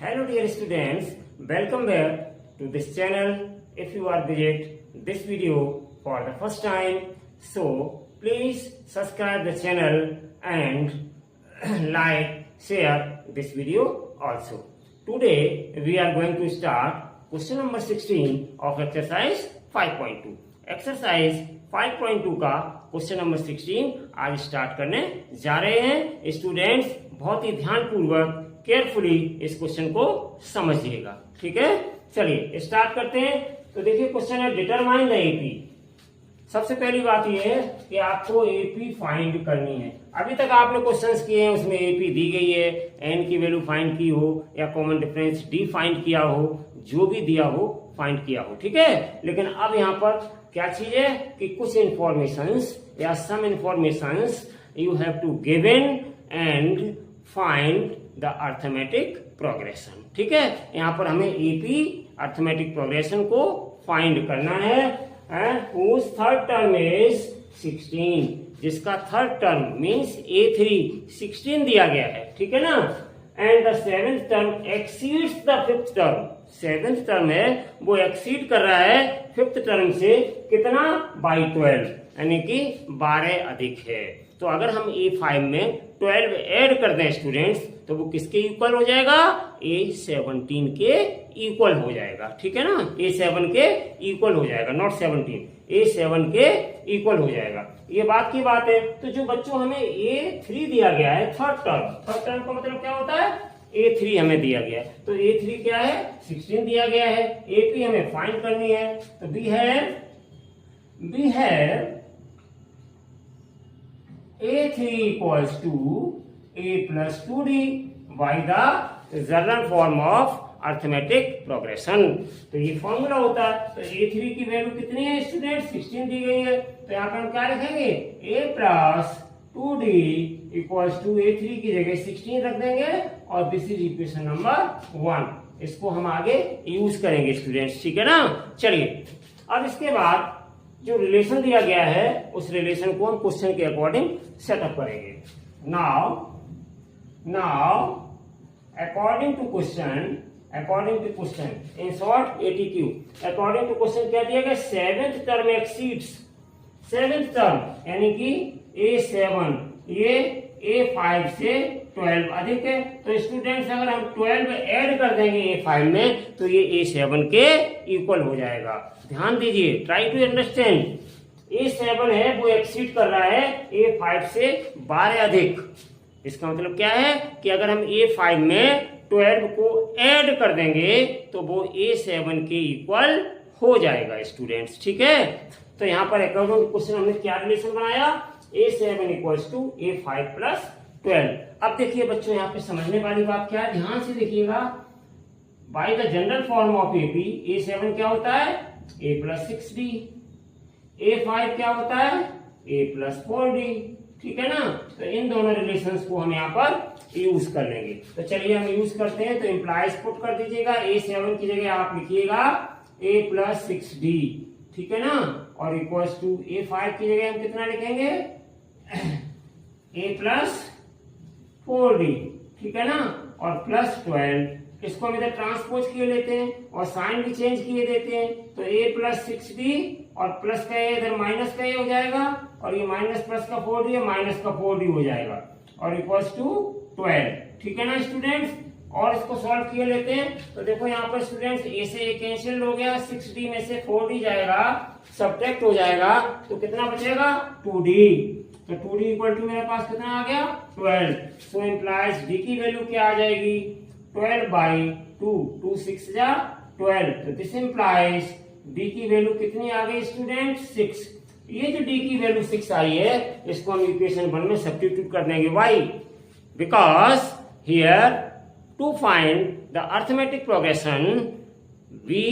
Hello dear students, welcome back to this channel. If you are visit this video for the first time, so please subscribe the channel and like, share this video also. Today we are going to start question number 16 of exercise 5.2. Exercise 5.2 का question number 16 आज start करने जा रहे हैं। Students बहुत ही ध्यानपूर्वक carefully इस question को समझिएगा, ठीक है। चलिए स्टार्ट करते हैं। तो देखिए क्वेश्चन है डिटरमाइन द एपी। सबसे पहली बात यह है कि आपको एपी फाइंड करनी है। अभी तक आपने क्वेश्चंस किए हैं, उसमें एपी दी गई है, एन की वैल्यू फाइंड की हो या कॉमन डिफरेंस डी फाइंड किया हो, जो भी दिया हो फाइंड किया हो, ठीक है। लेकिन अब यहाँ पर क्या चीज है कि कुछ इंफॉर्मेशंस या some informations you have to given and find the arithmetic progression, ठीक है। यहाँ पर हमें एपी अर्थमेटिक प्रोग्रेशन को फाइंड करना है। whose थर्ड टर्म इज 16, जिसका थर्ड टर्म मीन्स A3 16 दिया गया है, ठीक है ना। And the seventh term exceeds the fifth term. Seventh term है वो एक्सीड कर रहा है फिफ्थ टर्म से कितना, बाई 12, यानी कि 12 अधिक है। तो अगर हम A5 में 12 ऐड कर दें स्टूडेंट्स, तो वो किसके इक्वल हो जाएगा, A17 के इक्वल हो जाएगा, ठीक है ना। A7 के इक्वल हो जाएगा, नॉट 17, A7 के इक्वल हो जाएगा। ये बात की बात है। तो जो बच्चों हमें A3 दिया गया है, थर्ड टर्म का मतलब क्या होता है, A3 हमें दिया गया है। तो A3 क्या है, 16 दिया गया है। AP हमें फाइंड करनी है। तो we have A3 equals to A plus 2D by the general form of arithmetic progression. तो ये फॉर्मूला होता है। तो A3 की वैल्यू कितनी है स्टूडेंट, 16 दी गई है। तो यहाँ पर हम क्या लिखेंगे, A plus 2D equals to A3 की जगह 16 रख देंगे और दिस इज इक्वेशन नंबर 1। इसको हम आगे यूज करेंगे स्टूडेंट्स, ठीक है ना। चलिए अब इसके बाद जो रिलेशन दिया गया है उस रिलेशन को हम क्वेश्चन के अकॉर्डिंग सेटअप करेंगे। Now according to question in short ATQ, according to question क्या दिया गया, seventh term exceeds, seventh term यानी कि A7 ये A5 से 12 अधिक है। तो स्टूडेंट्स अगर हम 12 ऐड कर देंगे A5 में तो ये A7 के इक्वल हो जाएगा। ध्यान दीजिए, ट्राई टू अंडरस्टैंड। A7 है वो एक्सीड कर रहा है A5 से 12 अधिक। इसका मतलब क्या है कि अगर हम A5 में 12 को ऐड कर देंगे तो वो A7 के इक्वल हो जाएगा स्टूडेंट्स, ठीक है। तो यहाँ पर अकॉर्डिंग क्वेश्चन हमने क्या रिलेशन बनाया, A7 equals to A5 plus 12। अब देखिए बच्चों यहाँ पे समझने वाली बात क्या है, ध्यान से देखिएगा। By the general form of AP, A7 क्या होता है, A प्लस 6D, A5 क्या होता है, A प्लस 4D, ठीक है ना। तो इन दोनों रिलेशंस को हम यहाँ पर यूज कर लेंगे। तो चलिए हम यूज करते हैं। तो इम्प्लाइज पुट कर दीजिएगा, A7 की जगह आप लिखिएगा A प्लस 6D, ठीक है ना। और इक्वल्स टू A5 की जगह हम कितना लिखेंगे, A प्लस 4D, ठीक है ना। और प्लस 12, इसको हम इधर ट्रांसपोज किए लेते हैं और साइन भी चेंज किए देते हैं। तो A प्लस 6D और प्लस का A इधर माइनस का A हो जाएगा और ये माइनस प्लस का 4D है, माइनस का 4D हो जाएगा और इक्वल्स टू 12, ठीक है ना स्टूडेंट्स। और इसको सॉल्व किए लेते हैं। तो देखो यहाँ पर स्टूडेंट्स A से A कैंसिल हो गया, 6D में से 4D जाएगा, सब्ट्रैक्ट हो जाएगा, तो कितना बचेगा, 2D। तो 2D इक्वल टू मेरे पास कितना आ गया, 12। सो इम्प्लाइज D की वैल्यू क्या आ जाएगी, 12 बाई 2, 2 6 जा 12। तो दिस इम्प्लाइज D की वैल्यू कितनी आ गई स्टूडेंट, 6। ये जो D की वैल्यू 6 आई है इसको हम इक्वेशन 1 में सब्स्टिट्यूट कर देंगे। Why, because here to find the arithmetic progression we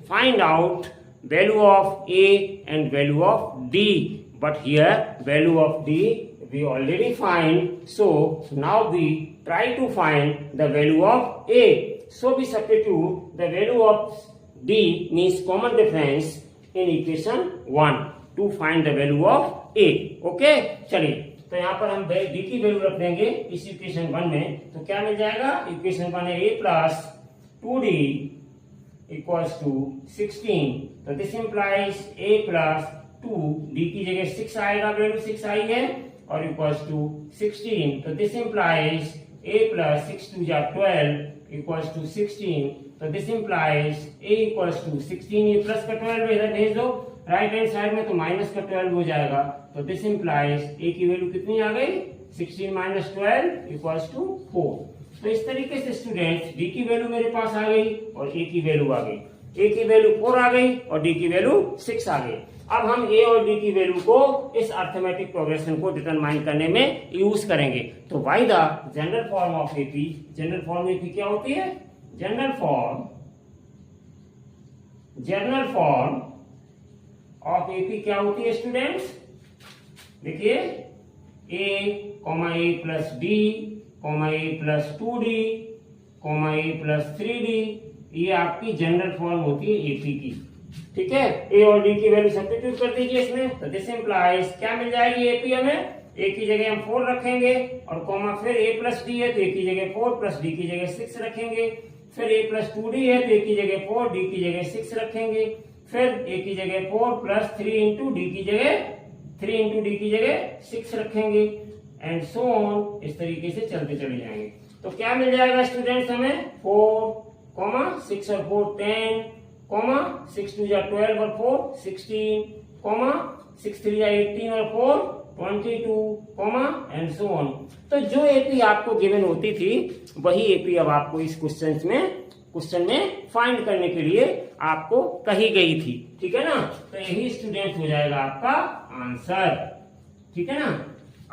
find out value of A and value of D, but here value of D we already find, so now we try to find the value of A. So we substitute the value of D means common difference in equation 1 to find the value of A. Okay, चलिए तो यहाँ पर हम D की value रख देंगे इस equation 1 में, तो क्या मिल जाएगा, इक्वेशन 1 है a plus 2d equals to 16, तो this implies a plus 2, d की जगह 6 आएगा, वैल्यू 6 आई है, और इक्वल्स टू 16, तो दिस इंप्लाइज a प्लस 6 2 जा 12 इक्वल्स टू 16, तो this implies a equals to 16, ये प्लस का 12 इधर भेज दो राइट हैंड साइड में, तो माइनस का 12 हो जाएगा, तो दिस इंप्लाइज a की वैल्यू कितनी आ गई, 16 माइनस 12 इक्वल्स टू 4। तो इस तरीके से स्टूडेंट्स d की वैल्यू मेरे पास आ गई और a की वैल्यू आ गई, a की वैल्यू 4 आ गई और d की वैल्यू 6 आ गई। अब हम a और d की वैल्यू को इस अर्थमेटिक प्रोग्रेशन को डिटरमाइन करने में यूज करेंगे। तो why the general form of AP, general form AP क्या होती है, जनरल फॉर्म ऑफ एपी क्या होती है स्टूडेंट्स, देखिए a plus d a plus 2d a plus 3d, ये आपकी जनरल फॉर्म होती है एपी की, ठीक है। a और d की वैल्यू सब्स्टिट्यूट कर दीजिए इसमें, तो दिस इंप्लाइज क्या मिल जाएगी एपी हमें, a की जगह हम 4 रखेंगे और कॉमा फिर a प्लस d है तो a की जगह 4 प्लस d की जगह 6 रखेंगे, फिर a प्लस 2d है तो a की जगह 4 d की जगह 6 रखेंगे, फिर a की जगह 4 प्लस 3 इंटू d की जगह 6 रखेंगे, एंड सो ऑन, इस तरीके से चलते चले जाएंगे। तो क्या मिल जाएगा स्टूडेंट्स हमें, 4 6 और 4 10 6 2 जा 12 और 4 16 6 3 जा 18 और 4 22 एंड सो ऑन। तो जो एपी आपको गिवन होती थी वही एपी अब आपको इस क्वेश्चन में फाइंड करने के लिए आपको कही गई थी, ठीक है ना। तो यही स्टूडेंट हो जाएगा आपका आंसर, ठीक है ना।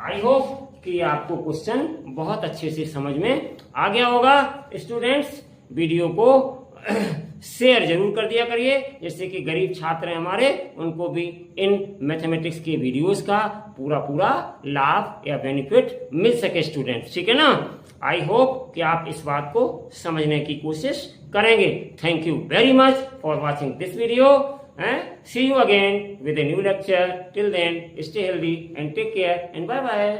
आई होप कि आपको क्वेश्चन बहुत अच्छे से समझ में आ गया होगा। स्टूडेंट्स वीडियो को शेयर जरूर कर दिया करिए, जैसे कि गरीब छात्र हैं हमारे, उनको भी इन मैथमेटिक्स के वीडियोस का पूरा लाभ या बेनिफिट मिल सके स्टूडेंट्स, ठीक है ना। आई होप कि आप इस बात को समझने की कोशिश करेंगे। Thank you very much for watching this video, see you again with a new lecture. Till then, stay healthy and take care and bye bye.